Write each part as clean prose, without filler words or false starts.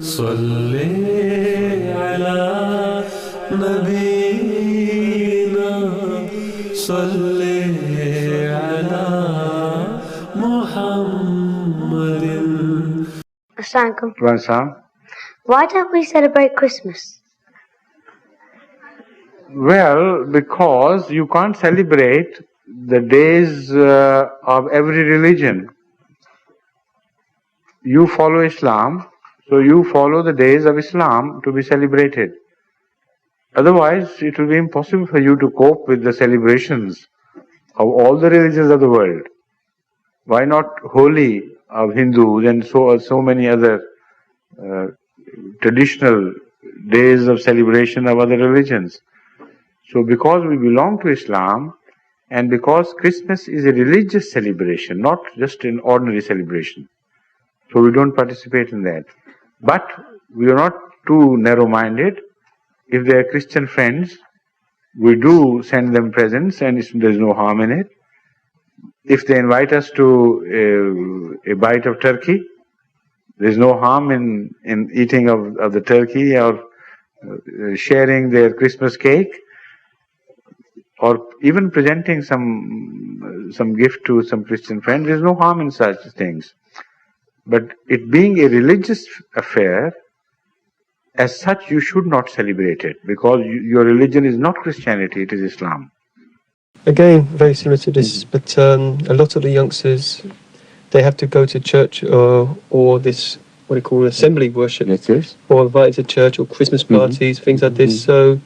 صلی علی نبینا صلی علی محمد. Assalamualaikum. Welcome. Why don't we celebrate Christmas? Well, because you can't celebrate the days of every religion. You follow Islam, so you follow the days of Islam to be celebrated. Otherwise, it will be impossible for you to cope with the celebrations of all the religions of the world. Why not Holi of Hindus and so many other traditional days of celebration of other religions? So because we belong to Islam, and because Christmas is a religious celebration, not just an ordinary celebration, so we don't participate in that. But we are not too narrow-minded. If they are Christian friends, we do send them presents, and there is no harm in it. If they invite us to a bite of turkey, there is no harm in eating of the turkey or sharing their Christmas cake, or even presenting some gift to some Christian friend. There is no harm in such things. But it being a religious affair, as such you should not celebrate it, because your religion is not Christianity, it is Islam. Again, very similar to this, but a lot of the youngsters, they have to go to church or this, what do you call it, assembly worship, Yes. or invited to church or Christmas parties, things like this. So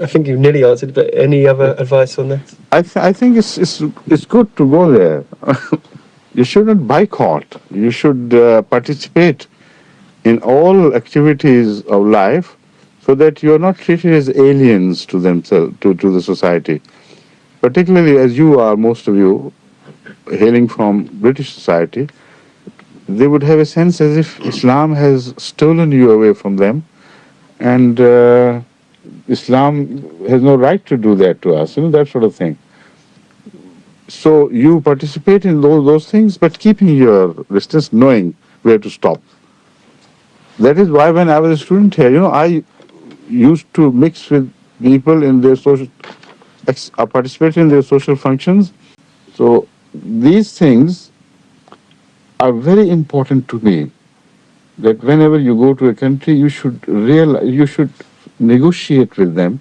I think you've nearly answered, but any other advice on that? I think it's good to go there. You shouldn't boycott. You should participate in all activities of life, so that you are not treated as aliens to themselves, to the society. Particularly as you are, most of you, hailing from British society, they would have a sense as if Islam has stolen you away from them, and Islam has no right to do that to us, that sort of thing. So you participate in those things, but keeping your distance, knowing where to stop. That is why when I was a student here, I used to mix with people in their social, participate in their social functions. So these things are very important to me, that whenever you go to a country, you should negotiate with them,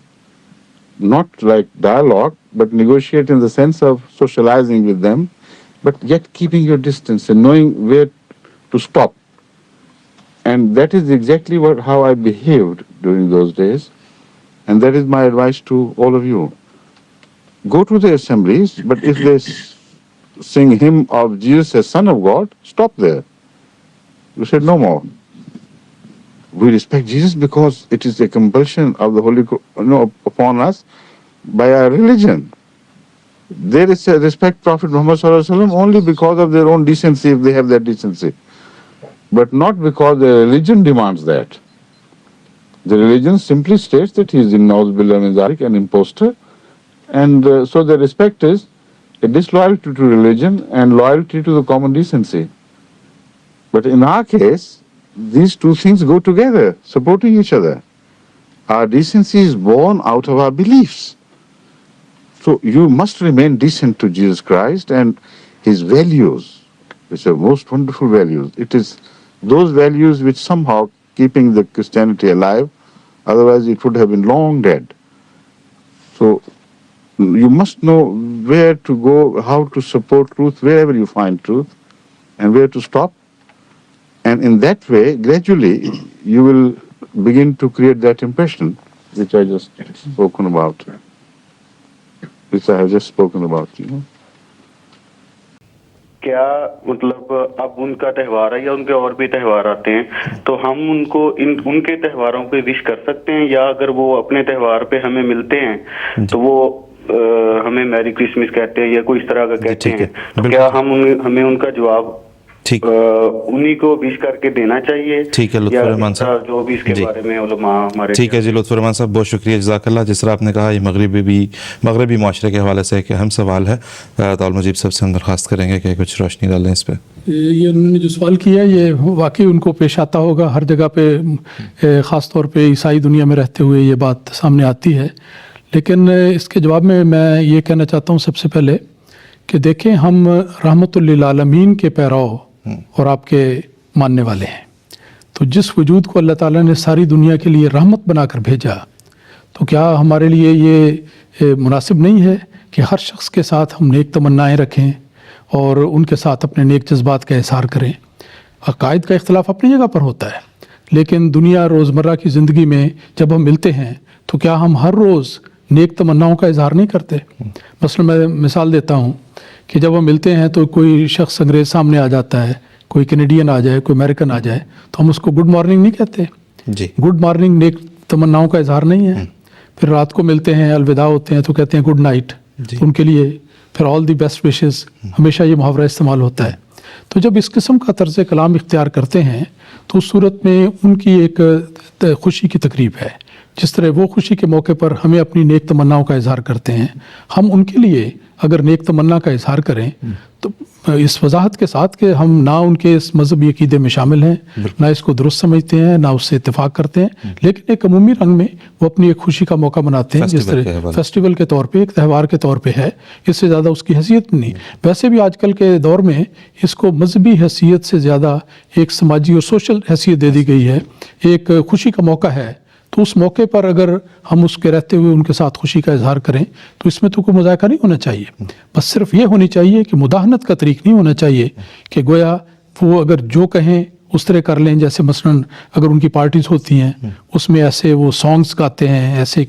not like dialogue, but negotiate in the sense of socializing with them, but yet keeping your distance and knowing where to stop. And that is exactly how I behaved during those days, and that is my advice to all of you. Go to the assemblies, but if they sing hymn of Jesus as Son of God, stop there. You said no more. We respect Jesus because it is a compulsion of the Holy upon us by our religion. They respect Prophet Muhammad ﷺ only because of their own decency, if they have that decency, but not because their religion demands that. The religion simply states that he is an impostor, and so the respect is a disloyalty to religion and loyalty to the common decency. But in our case, these two things go together, supporting each other. Our decency is born out of our beliefs. So you must remain decent to Jesus Christ and his values, which are most wonderful values. It is those values which somehow keeping the Christianity alive, otherwise it would have been long dead. So you must know where to go, how to support truth wherever you find truth, and where to stop. And in that way, gradually, you will begin to create that impression which I just spoken about. Which I have just spoken about. क्या मतलब अब उनका त्यौहार है या उनके और भी त्यौहार आते हैं, तो हम उनको उनके त्यौहारों पे विश कर सकते हैं, या अगर वो अपने त्यौहार पे हमें मिलते हैं तो वो हमें मैरी क्रिसमस कहते हैं या कोई इस तरह का कहते हैं, तो क्या हमें उनका जवाब ٹھیک انہی کو وش کر کے دینا چاہیے. ٹھیک ہے لطف الرحمان صاحب, جو بھی اس کے بارے میں علماء ہمارے. ٹھیک ہے جی لطف الرحمان صاحب, بہت شکریہ, جزاک اللہ. جس طرح آپ نے کہا یہ مغربی معاشرے کے حوالے سے ایک اہم سوال ہے. طالب مجیب صاحب سے ہم درخواست کریں گے کہ کچھ روشنی ڈالیں اس پہ. یہ انہوں نے جو سوال کیا یہ واقعی ان کو پیش آتا ہوگا ہر جگہ پہ, خاص طور پہ عیسائی دنیا میں رہتے ہوئے یہ بات سامنے آتی ہے. لیکن اس کے جواب میں یہ کہنا چاہتا ہوں سب سے پہلے کہ دیکھیں ہم رحمت للعالمین کے پیرو اور آپ کے ماننے والے ہیں, تو جس وجود کو اللہ تعالیٰ نے ساری دنیا کے لیے رحمت بنا کر بھیجا, تو کیا ہمارے لیے یہ مناسب نہیں ہے کہ ہر شخص کے ساتھ ہم نیک تمنائیں رکھیں اور ان کے ساتھ اپنے نیک جذبات کا اظہار کریں؟ عقائد کا اختلاف اپنی جگہ پر ہوتا ہے, لیکن دنیا روزمرہ کی زندگی میں جب ہم ملتے ہیں تو کیا ہم ہر روز نیک تمناؤں کا اظہار نہیں کرتے؟ مثلا میں مثال دیتا ہوں کہ جب ہم ملتے ہیں تو کوئی شخص انگریز سامنے آ جاتا ہے, کوئی کینیڈین آ جائے, کوئی امریکن آ جائے, تو ہم اس کو گڈ مارننگ نہیں کہتے. جی گڈ مارننگ نیک تمناؤں کا اظہار نہیں ہے. پھر رات کو ملتے ہیں, الوداع ہوتے ہیں تو کہتے ہیں گڈ نائٹ ان کے لیے. پھر آل دی بیسٹ وشز, ہمیشہ یہ محاورہ استعمال ہوتا ہے. تو جب اس قسم کا طرز کلام اختیار کرتے ہیں تو اس صورت میں ان کی ایک خوشی کی تقریب ہے. جس طرح وہ خوشی کے موقع پر ہمیں اپنی نیک تمناؤں کا اظہار کرتے ہیں, ہم ان کے لیے اگر نیک تمنا کا اظہار کریں تو اس وضاحت کے ساتھ کہ ہم نہ ان کے اس مذہبی عقیدے میں شامل ہیں, نہ اس کو درست سمجھتے ہیں, نہ اس سے اتفاق کرتے ہیں, لیکن ایک عمومی رنگ میں وہ اپنی ایک خوشی کا موقع مناتے ہیں, جس طرح فیسٹیول کے طور پہ, ایک تہوار کے طور پہ ہے. اس سے زیادہ اس کی حیثیت نہیں. ویسے بھی آج کل کے دور میں اس کو مذہبی حیثیت سے زیادہ ایک سماجی اور سوشل حیثیت دے دی گئی ہے. ایک خوشی کا موقع ہے, تو اس موقع پر اگر ہم اس کے رہتے ہوئے ان کے ساتھ خوشی کا اظہار کریں تو اس میں تو کوئی مذائقہ نہیں ہونا چاہیے. بس صرف یہ ہونی چاہیے کہ مداہنت کا طریق نہیں ہونا چاہیے کہ گویا وہ اگر جو کہیں اس طرح کر لیں. جیسے مثلا اگر ان کی پارٹیز ہوتی ہیں اس میں ایسے وہ سانگز گاتے ہیں, ایسے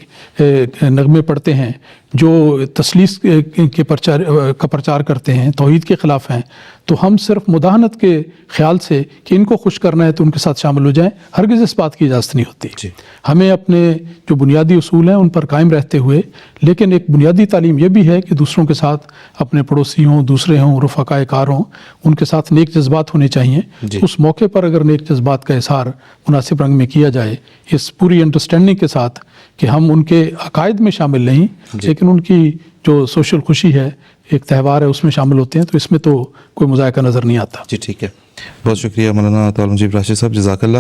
نغمے پڑھتے ہیں جو تثلیث کا پرچار کرتے ہیں, توحید کے خلاف ہیں, تو ہم صرف مداہنت کے خیال سے کہ ان کو خوش کرنا ہے تو ان کے ساتھ شامل ہو جائیں, ہرگز اس بات کی اجازت نہیں ہوتی. ہمیں اپنے جو بنیادی اصول ہیں ان پر قائم رہتے ہوئے, لیکن ایک بنیادی تعلیم یہ بھی ہے کہ دوسروں کے ساتھ, اپنے پڑوسی ہوں, دوسرے ہوں, رفقائے کار ہوں, ان کے ساتھ نیک جذبات ہونے چاہیے. اس موقع پر اگر نیک جذبات کا اظہار مناسب رنگ میں کیا جائے, اس پوری انڈرسٹینڈنگ کے ساتھ کہ ہم ان کے عقائد میں شامل نہیں, لیکن ان کی جو سوشل خوشی ہے, ایک تہوار ہے, اس میں شامل ہوتے ہیں, تو اس میں تو کوئی مذائقہ نظر نہیں آتا. جی ٹھیک ہے, بہت شکریہ مولانا طالب مجیب راشد صاحب, جزاک اللہ.